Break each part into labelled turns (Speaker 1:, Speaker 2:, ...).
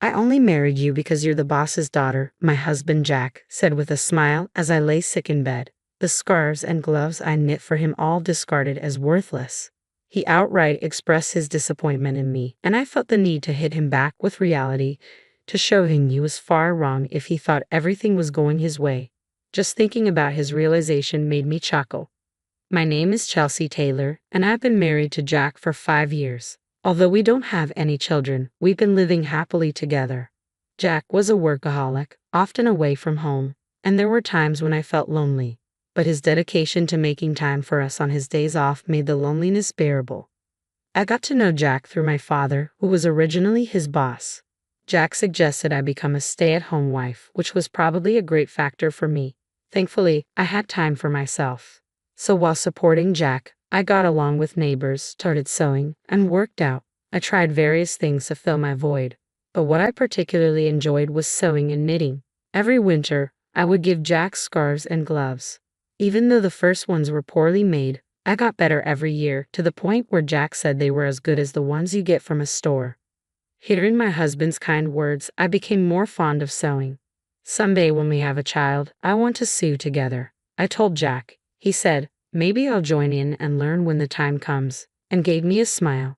Speaker 1: I only married you because you're the boss's daughter, my husband Jack said with a smile as I lay sick in bed, the scarves and gloves I knit for him all discarded as worthless. He outright expressed his disappointment in me, and I felt the need to hit him back with reality, to show him he was far wrong if he thought everything was going his way. Just thinking about his realization made me chuckle. My name is Chelsea Taylor, and I've been married to Jack for 5 years. Although we don't have any children, we've been living happily together. Jack was a workaholic, often away from home, and there were times when I felt lonely. But his dedication to making time for us on his days off made the loneliness bearable. I got to know Jack through my father, who was originally his boss. Jack suggested I become a stay-at-home wife, which was probably a great factor for me. Thankfully, I had time for myself. So while supporting Jack, I got along with neighbors, started sewing, and worked out. I tried various things to fill my void, but what I particularly enjoyed was sewing and knitting. Every winter, I would give Jack scarves and gloves. Even though the first ones were poorly made, I got better every year, to the point where Jack said they were as good as the ones you get from a store. Hearing my husband's kind words, I became more fond of sewing. Someday when we have a child, I want to sew together, I told Jack. He said, maybe I'll join in and learn when the time comes, and gave me a smile.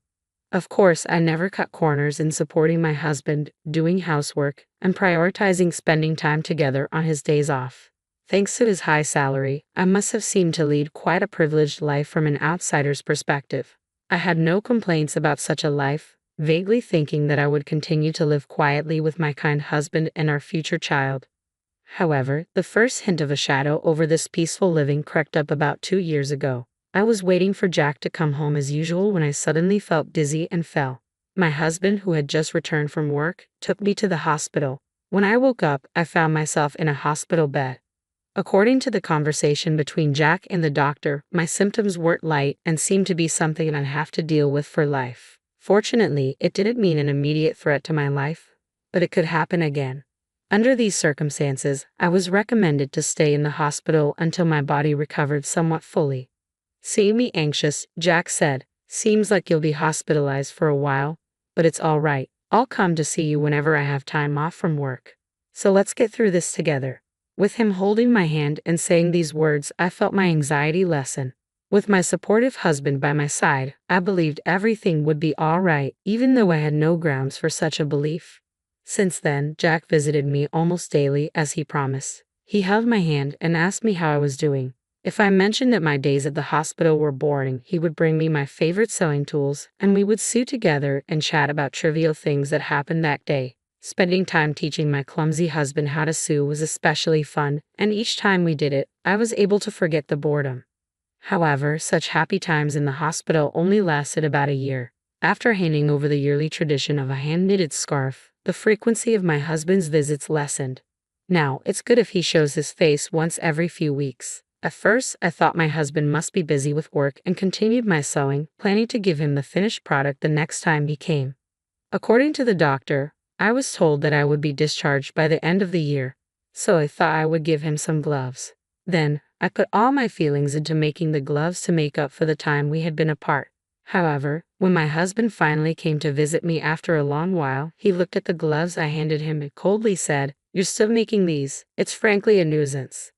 Speaker 1: Of course, I never cut corners in supporting my husband, doing housework, and prioritizing spending time together on his days off. Thanks to his high salary, I must have seemed to lead quite a privileged life from an outsider's perspective. I had no complaints about such a life, vaguely thinking that I would continue to live quietly with my kind husband and our future child. However, the first hint of a shadow over this peaceful living crept up about 2 years ago. I was waiting for Jack to come home as usual when I suddenly felt dizzy and fell. My husband, who had just returned from work, took me to the hospital. When I woke up, I found myself in a hospital bed. According to the conversation between Jack and the doctor, my symptoms weren't light and seemed to be something I'd have to deal with for life. Fortunately, it didn't mean an immediate threat to my life, but it could happen again. Under these circumstances, I was recommended to stay in the hospital until my body recovered somewhat fully. Seeing me anxious, Jack said, "Seems like you'll be hospitalized for a while, but it's all right. I'll come to see you whenever I have time off from work. So let's get through this together." With him holding my hand and saying these words, I felt my anxiety lessen. With my supportive husband by my side, I believed everything would be all right, even though I had no grounds for such a belief. Since then, Jack visited me almost daily as he promised. He held my hand and asked me how I was doing. If I mentioned that my days at the hospital were boring, he would bring me my favorite sewing tools, and we would sew together and chat about trivial things that happened that day. Spending time teaching my clumsy husband how to sew was especially fun, and each time we did it, I was able to forget the boredom. However, such happy times in the hospital only lasted about a year. After handing over the yearly tradition of a hand-knitted scarf, the frequency of my husband's visits lessened. Now, it's good if he shows his face once every few weeks. At first, I thought my husband must be busy with work and continued my sewing, planning to give him the finished product the next time he came. According to the doctor, I was told that I would be discharged by the end of the year, so I thought I would give him some gloves. Then, I put all my feelings into making the gloves to make up for the time we had been apart. However, when my husband finally came to visit me after a long while, he looked at the gloves I handed him and coldly said, "You're still making these? It's frankly a nuisance."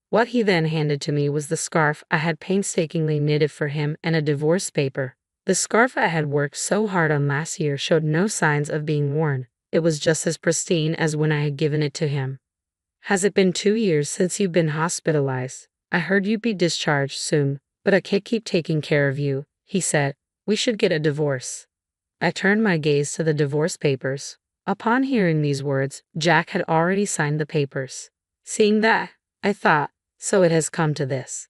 Speaker 1: What he then handed to me was the scarf I had painstakingly knitted for him and a divorce paper. The scarf I had worked so hard on last year showed no signs of being worn. It was just as pristine as when I had given it to him. "Has it been 2 years since you've been hospitalized? I heard you'd be discharged soon, but I can't keep taking care of you," he said. "We should get a divorce." I turned my gaze to the divorce papers. Upon hearing these words, Jack had already signed the papers. Seeing that, I thought, so it has come to this.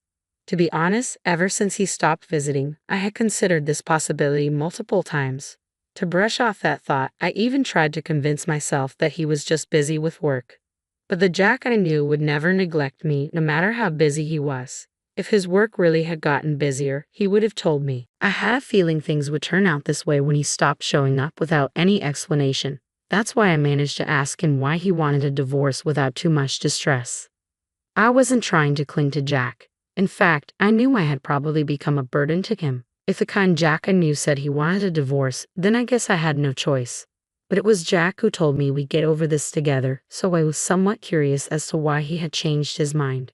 Speaker 1: To be honest, ever since he stopped visiting, I had considered this possibility multiple times. To brush off that thought, I even tried to convince myself that he was just busy with work. But the Jack I knew would never neglect me, no matter how busy he was. If his work really had gotten busier, he would have told me. I had a feeling things would turn out this way when he stopped showing up without any explanation. That's why I managed to ask him why he wanted a divorce without too much distress. I wasn't trying to cling to Jack. In fact, I knew I had probably become a burden to him. If the kind Jack I knew said he wanted a divorce, then I guess I had no choice. But it was Jack who told me we'd get over this together, so I was somewhat curious as to why he had changed his mind.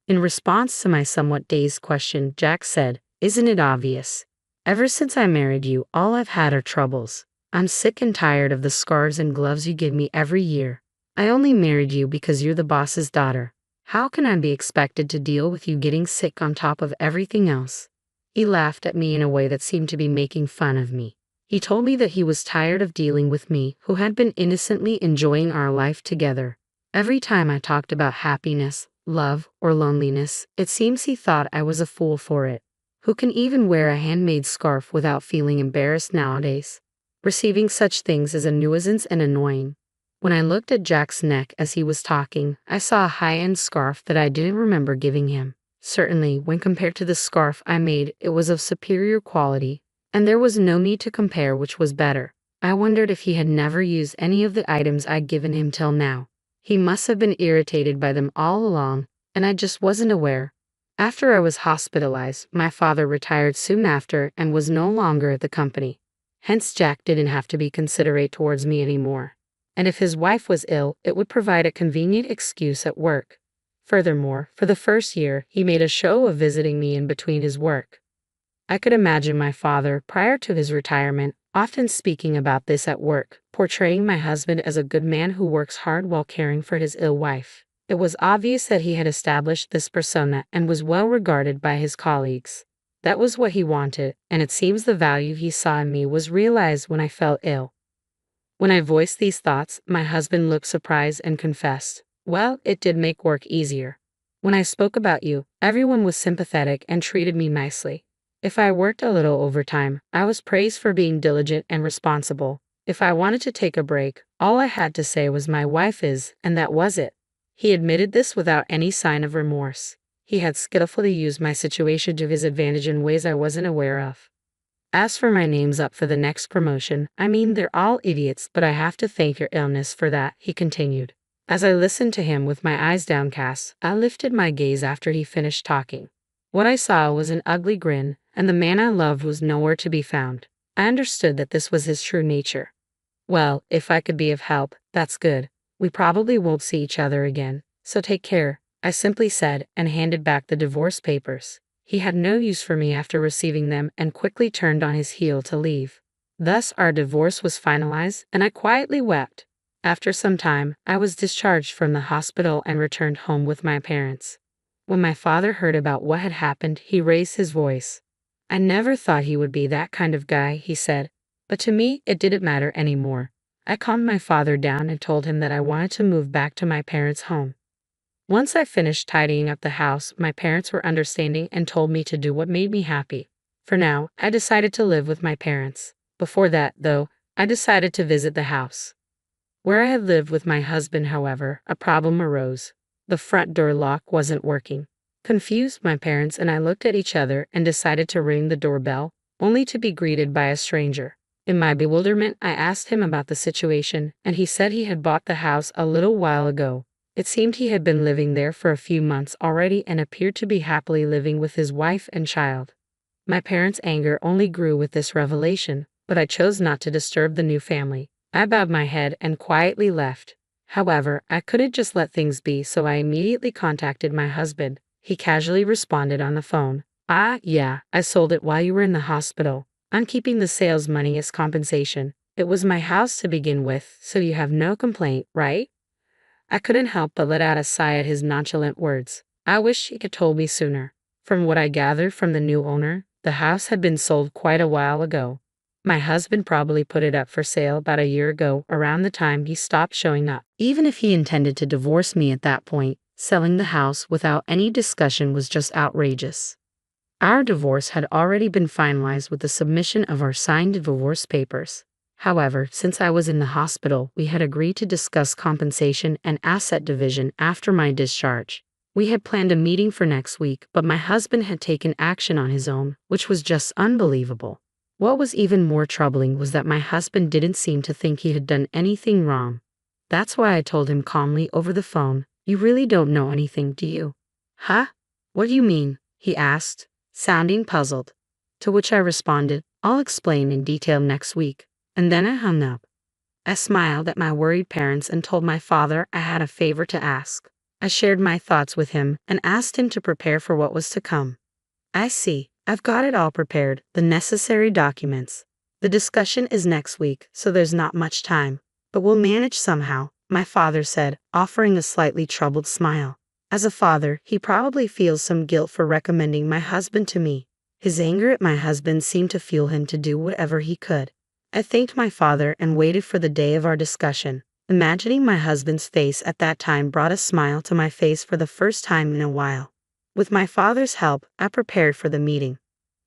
Speaker 1: In response to my somewhat dazed question, Jack said, "Isn't it obvious? Ever since I married you, all I've had are troubles. I'm sick and tired of the scarves and gloves you give me every year. I only married you because you're the boss's daughter. How can I be expected to deal with you getting sick on top of everything else?" He laughed at me in a way that seemed to be making fun of me. He told me that he was tired of dealing with me, who had been innocently enjoying our life together. Every time I talked about happiness, love, or loneliness, it seems he thought I was a fool for it. Who can even wear a handmade scarf without feeling embarrassed nowadays? Receiving such things is a nuisance and annoying. When I looked at Jack's neck as he was talking, I saw a high-end scarf that I didn't remember giving him. Certainly, when compared to the scarf I made, it was of superior quality, and there was no need to compare which was better. I wondered if he had never used any of the items I'd given him till now. He must have been irritated by them all along, and I just wasn't aware. After I was hospitalized, my father retired soon after and was no longer at the company. Hence Jack didn't have to be considerate towards me anymore. And if his wife was ill, it would provide a convenient excuse at work. Furthermore, for the first year, he made a show of visiting me in between his work. I could imagine my father, prior to his retirement, often speaking about this at work, portraying my husband as a good man who works hard while caring for his ill wife. It was obvious that he had established this persona and was well regarded by his colleagues. That was what he wanted, and it seems the value he saw in me was realized when I fell ill. When I voiced these thoughts, my husband looked surprised and confessed, "Well, it did make work easier. When I spoke about you, everyone was sympathetic and treated me nicely. If I worked a little overtime, I was praised for being diligent and responsible. If I wanted to take a break, all I had to say was my wife is, and that was it." He admitted this without any sign of remorse. He had skillfully used my situation to his advantage in ways I wasn't aware of. As for my name's up for the next promotion, I mean, they're all idiots, but I have to thank your illness for that, he continued. As I listened to him with my eyes downcast, I lifted my gaze after he finished talking. What I saw was an ugly grin, and the man I loved was nowhere to be found. I understood that this was his true nature. "Well, if I could be of help, that's good. We probably won't see each other again, so take care," I simply said, and handed back the divorce papers. He had no use for me after receiving them and quickly turned on his heel to leave. Thus our divorce was finalized, and I quietly wept. After some time, I was discharged from the hospital and returned home with my parents. When my father heard about what had happened, he raised his voice. "I never thought he would be that kind of guy," he said. But to me, it didn't matter anymore. I calmed my father down and told him that I wanted to move back to my parents' home. Once I finished tidying up the house, my parents were understanding and told me to do what made me happy. For now, I decided to live with my parents. Before that, though, I decided to visit the house. Where I had lived with my husband, however, a problem arose. The front door lock wasn't working. Confused, my parents and I looked at each other and decided to ring the doorbell, only to be greeted by a stranger. In my bewilderment, I asked him about the situation, and he said he had bought the house a little while ago. It seemed he had been living there for a few months already and appeared to be happily living with his wife and child. My parents' anger only grew with this revelation, but I chose not to disturb the new family. I bowed my head and quietly left. However, I couldn't just let things be, so I immediately contacted my husband. He casually responded on the phone, "Ah, yeah, I sold it while you were in the hospital. I'm keeping the sales money as compensation. It was my house to begin with, so you have no complaint, right?" I couldn't help but let out a sigh at his nonchalant words. I wish he had told me sooner. From what I gathered from the new owner, the house had been sold quite a while ago. My husband probably put it up for sale about a year ago, around the time he stopped showing up. Even if he intended to divorce me at that point, selling the house without any discussion was just outrageous. Our divorce had already been finalized with the submission of our signed divorce papers. However, since I was in the hospital, we had agreed to discuss compensation and asset division after my discharge. We had planned a meeting for next week, but my husband had taken action on his own, which was just unbelievable. What was even more troubling was that my husband didn't seem to think he had done anything wrong. That's why I told him calmly over the phone, "You really don't know anything, do you?" "Huh? What do you mean?" he asked, sounding puzzled. To which I responded, "I'll explain in detail next week." And then I hung up. I smiled at my worried parents and told my father I had a favor to ask. I shared my thoughts with him and asked him to prepare for what was to come. I see. I've got it all prepared, the necessary documents. The discussion is next week, so there's not much time. But we'll manage somehow, my father said, offering a slightly troubled smile. As a father, he probably feels some guilt for recommending my husband to me. His anger at my husband seemed to fuel him to do whatever he could. I thanked my father and waited for the day of our discussion. Imagining my husband's face at that time brought a smile to my face for the first time in a while. With my father's help, I prepared for the meeting.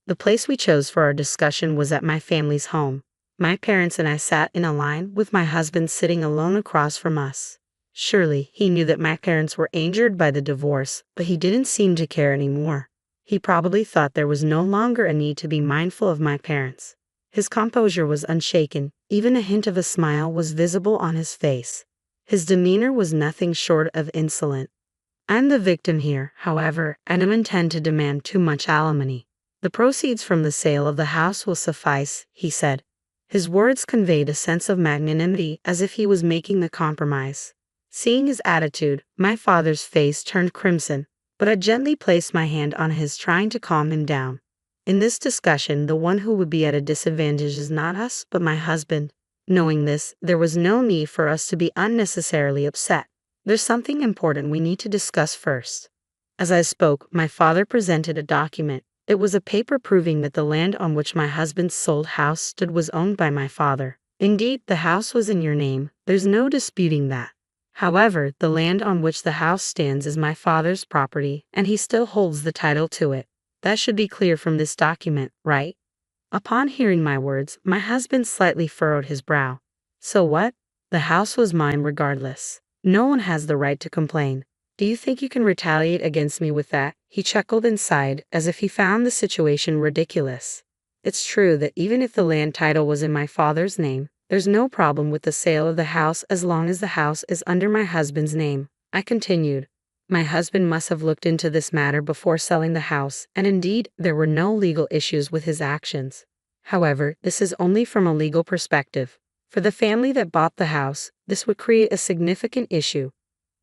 Speaker 1: The place we chose for our discussion was at my family's home. My parents and I sat in a line, with my husband sitting alone across from us. Surely, he knew that my parents were injured by the divorce, but he didn't seem to care anymore. He probably thought there was no longer a need to be mindful of my parents. His composure was unshaken, even a hint of a smile was visible on his face. His demeanor was nothing short of insolent. I'm the victim here, however, and don't intend to demand too much alimony. The proceeds from the sale of the house will suffice, he said. His words conveyed a sense of magnanimity, as if he was making the compromise. Seeing his attitude, my father's face turned crimson, but I gently placed my hand on his, trying to calm him down. In this discussion, the one who would be at a disadvantage is not us, but my husband. Knowing this, there was no need for us to be unnecessarily upset. There's something important we need to discuss first. As I spoke, my father presented a document. It was a paper proving that the land on which my husband's sold house stood was owned by my father. Indeed, the house was in your name, there's no disputing that. However, the land on which the house stands is my father's property, and he still holds the title to it. That should be clear from this document, right? Upon hearing my words, my husband slightly furrowed his brow. So what? The house was mine regardless. No one has the right to complain. Do you think you can retaliate against me with that? He chuckled and sighed, as if he found the situation ridiculous. It's true that even if the land title was in my father's name, there's no problem with the sale of the house as long as the house is under my husband's name. I continued. My husband must have looked into this matter before selling the house, and indeed, there were no legal issues with his actions. However, this is only from a legal perspective. For the family that bought the house, this would create a significant issue.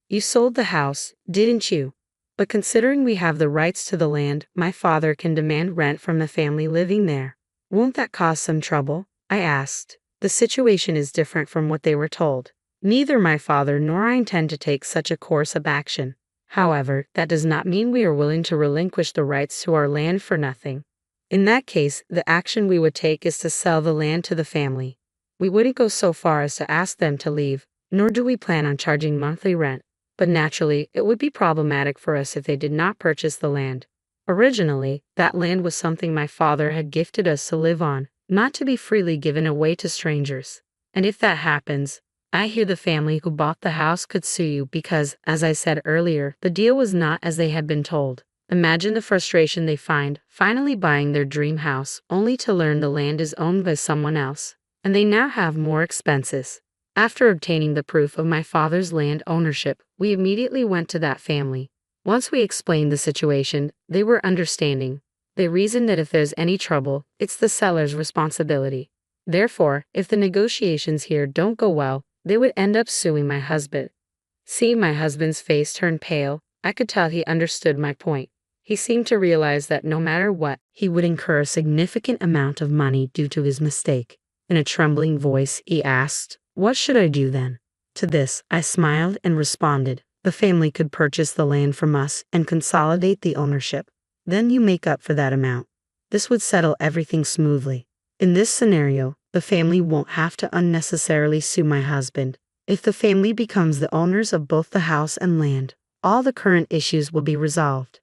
Speaker 1: You sold the house, didn't you? But considering we have the rights to the land, my father can demand rent from the family living there. Won't that cause some trouble? I asked. The situation is different from what they were told. Neither my father nor I intend to take such a course of action. However, that does not mean we are willing to relinquish the rights to our land for nothing. In that case, the action we would take is to sell the land to the family. We wouldn't go so far as to ask them to leave, nor do we plan on charging monthly rent. But naturally, it would be problematic for us if they did not purchase the land. Originally, that land was something my father had gifted us to live on, not to be freely given away to strangers. And if that happens, I hear the family who bought the house could sue you because, as I said earlier, the deal was not as they had been told. Imagine the frustration they find, finally buying their dream house, only to learn the land is owned by someone else, and they now have more expenses. After obtaining the proof of my father's land ownership, we immediately went to that family. Once we explained the situation, they were understanding. They reasoned that if there's any trouble, it's the seller's responsibility. Therefore, if the negotiations here don't go well, they would end up suing my husband. Seeing my husband's face turn pale, I could tell he understood my point. He seemed to realize that no matter what, he would incur a significant amount of money due to his mistake. In a trembling voice, he asked, "What should I do then?" To this, I smiled and responded, "The family could purchase the land from us and consolidate the ownership. Then you make up for that amount. This would settle everything smoothly. In this scenario, the family won't have to unnecessarily sue my husband. If the family becomes the owners of both the house and land, all the current issues will be resolved."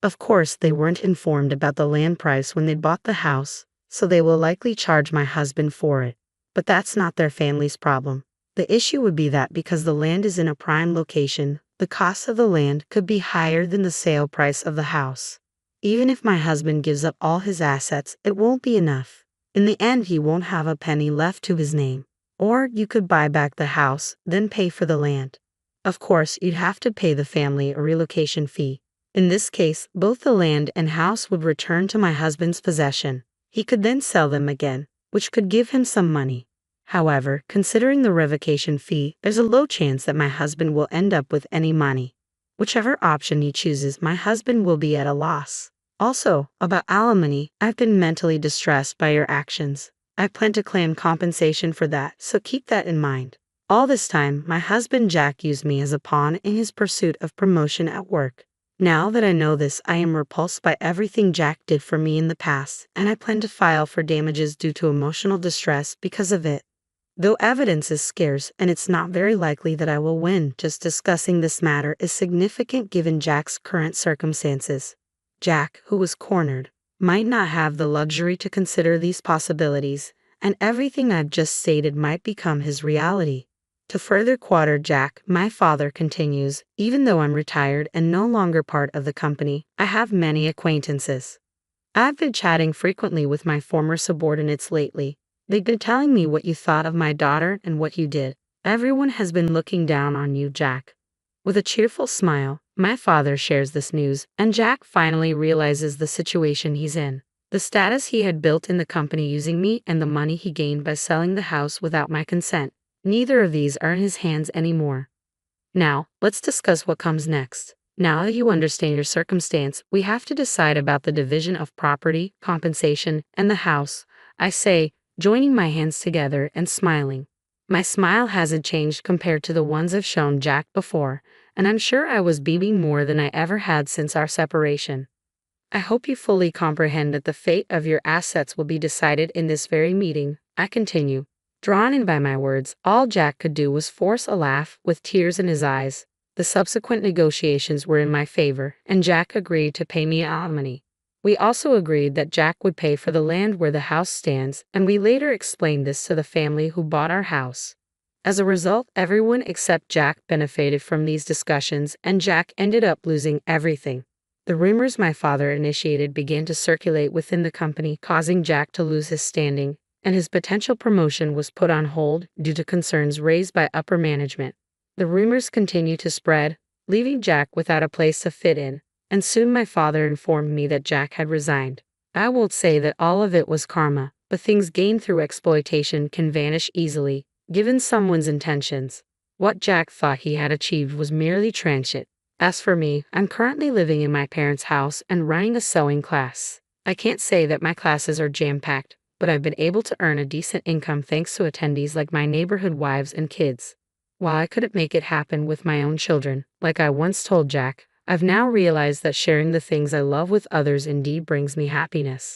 Speaker 1: Of course, they weren't informed about the land price when they bought the house, so they will likely charge my husband for it. But that's not their family's problem. The issue would be that because the land is in a prime location, the cost of the land could be higher than the sale price of the house. Even if my husband gives up all his assets, it won't be enough. In the end, he won't have a penny left to his name. Or you could buy back the house, then pay for the land. Of course, you'd have to pay the family a relocation fee. In this case, both the land and house would return to my husband's possession. He could then sell them again, which could give him some money. However, considering the revocation fee, there's a low chance that my husband will end up with any money. Whichever option he chooses, my husband will be at a loss. Also, about alimony, I've been mentally distressed by your actions. I plan to claim compensation for that, so keep that in mind. All this time, my husband Jack used me as a pawn in his pursuit of promotion at work. Now that I know this, I am repulsed by everything Jack did for me in the past, and I plan to file for damages due to emotional distress because of it. Though evidence is scarce and it's not very likely that I will win, just discussing this matter is significant given Jack's current circumstances. Jack, who was cornered, might not have the luxury to consider these possibilities, and everything I've just stated might become his reality. To further quarter Jack, my father continues, even though I'm retired and no longer part of the company, I have many acquaintances. I've been chatting frequently with my former subordinates lately. They've been telling me what you thought of my daughter and what you did. Everyone has been looking down on you, Jack. With a cheerful smile, my father shares this news, and Jack finally realizes the situation he's in. The status he had built in the company using me and the money he gained by selling the house without my consent. Neither of these are in his hands anymore. Now, let's discuss what comes next. Now that you understand your circumstance, we have to decide about the division of property, compensation, and the house. I say, joining my hands together and smiling. My smile hasn't changed compared to the ones I've shown Jack before, and I'm sure I was beaming more than I ever had since our separation. I hope you fully comprehend that the fate of your assets will be decided in this very meeting, I continue. Drawn in by my words, all Jack could do was force a laugh with tears in his eyes. The subsequent negotiations were in my favor, and Jack agreed to pay me alimony. We also agreed that Jack would pay for the land where the house stands, and we later explained this to the family who bought our house. As a result, everyone except Jack benefited from these discussions, and Jack ended up losing everything. The rumors my father initiated began to circulate within the company, causing Jack to lose his standing, and his potential promotion was put on hold due to concerns raised by upper management. The rumors continued to spread, leaving Jack without a place to fit in, and soon my father informed me that Jack had resigned. I won't say that all of it was karma, but things gained through exploitation can vanish easily, given someone's intentions. What Jack thought he had achieved was merely transient. As for me, I'm currently living in my parents' house and running a sewing class. I can't say that my classes are jam-packed, but I've been able to earn a decent income thanks to attendees like my neighborhood wives and kids. While I couldn't make it happen with my own children, like I once told Jack, I've now realized that sharing the things I love with others indeed brings me happiness.